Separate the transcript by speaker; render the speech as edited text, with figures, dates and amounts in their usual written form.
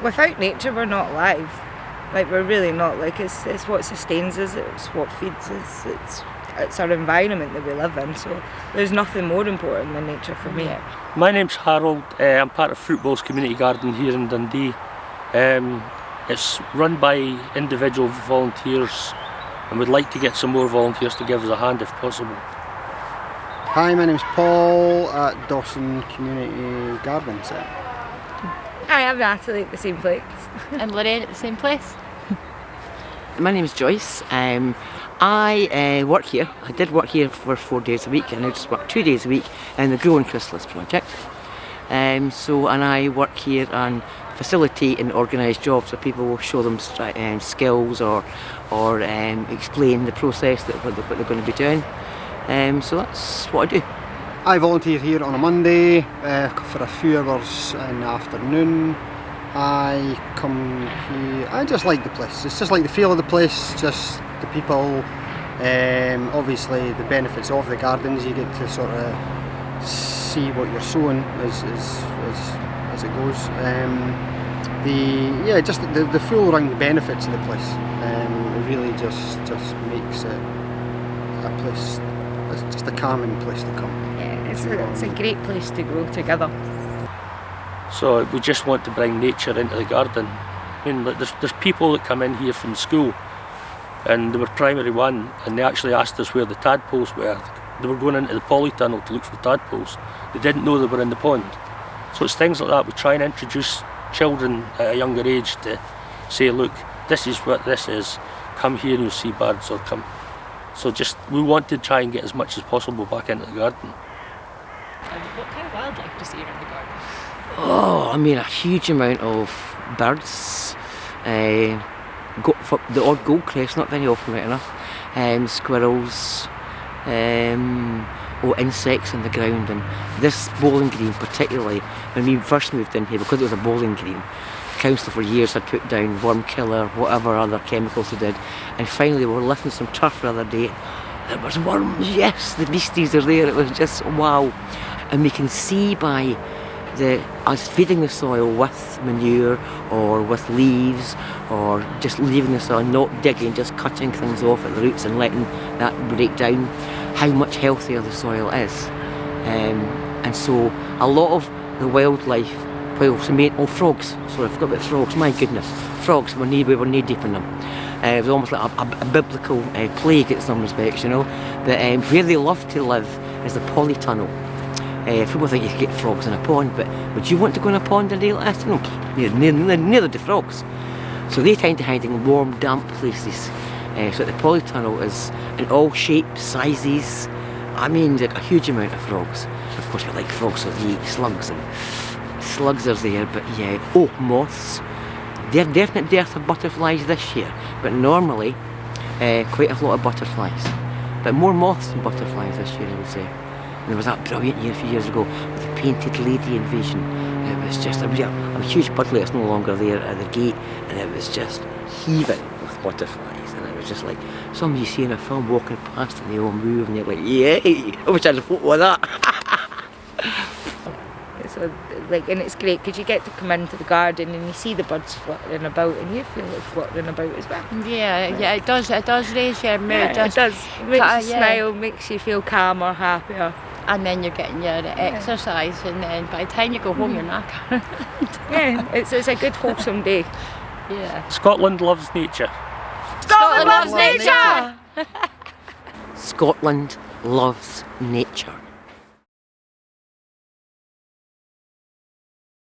Speaker 1: without nature we're not alive. Like, we're really not. Like, it's what sustains us, it's what feeds us, it's our environment that we live in, so there's nothing more important than nature for me.
Speaker 2: My name's Harold, I'm part of Fruitball's community garden here in Dundee. It's run by individual volunteers, and we'd like to get some more volunteers to give us a hand if possible.
Speaker 3: Hi, my name's Paul at Dawson Community Garden Centre.
Speaker 1: Hi, I'm Natalie at the same place.
Speaker 4: I'm Lorraine at the same place.
Speaker 5: My name's Joyce. I work here. I did work here for 4 days a week, and I just work 2 days a week in the Growing Chrysalis project. And I work here and facilitate and organise jobs so people will show them skills or explain the process that what they're going to be doing. So that's what I do.
Speaker 3: I volunteer here on a Monday for a few hours in the afternoon. I come here, I just like the place. It's just like the feel of the place, just the people, obviously the benefits of the gardens. You get to sort of see what you're sowing as it goes. Just the full round benefits of the place. It really just makes it a place. It's just a calming place to come.
Speaker 1: Yeah, it's a great place to grow together.
Speaker 2: So we just want to bring nature into the garden. I mean, there's people that come in here from school, and they were primary one, and they actually asked us where the tadpoles were. They were going into the polytunnel to look for tadpoles. They didn't know they were in the pond. So it's things like that. We try and introduce children at a younger age to say, look, this is what this is. Come here and you'll see birds, or come. So we want to try and get as much as possible back into the garden.
Speaker 4: What kind of wildlife do you see around the garden?
Speaker 5: Oh, I mean, a huge amount of birds. The odd goldcrest, not very often, right enough. Squirrels, insects on the ground. And this bowling green particularly, when we first moved in here, because it was a bowling green, the council for years had put down worm killer, whatever other chemicals they did, and finally we were lifting some turf the other day. There was worms, yes, the beasties are there. It was just wow. And we can see by us feeding the soil with manure or with leaves, or just leaving the soil, not digging, just cutting things off at the roots and letting that break down, how much healthier the soil is. And so a lot of the wildlife, frogs, sorry I forgot about frogs, my goodness, frogs, we were knee deep in them. It was almost like a biblical plague in some respects, you know. But where they love to live is the polytunnel. People think you can get frogs in a pond, but would you want to go in a pond a day like this? No, neither do frogs. So they tend to hide in warm, damp places. So the polytunnel is in all shapes, sizes. I mean, like a huge amount of frogs. Of course, we like frogs, so we eat slugs, and slugs are there. But yeah, moths. They're definite dearth of butterflies this year, but normally quite a lot of butterflies. But more moths than butterflies this year, I would say. And there was that brilliant year a few years ago with the painted lady invasion. It was just a huge bird that's no longer there at the gate, and it was just heaving with butterflies. And it was just like some you see in a film walking past and they all move, and you're like, yay! I wish I had a photo of that.
Speaker 1: So, and it's great because you get to come into the garden and you see the birds fluttering about, and you feel like fluttering about as well.
Speaker 4: Yeah, it does raise your mood.
Speaker 1: Yeah, it does. It makes you smile, makes you feel calmer, happier.
Speaker 4: And then you're getting your exercise, and then by the time you go home you're knackered.
Speaker 1: Yeah, it's a good wholesome day.
Speaker 4: Yeah.
Speaker 2: Scotland loves nature.
Speaker 1: Scotland loves nature!
Speaker 5: Scotland loves nature.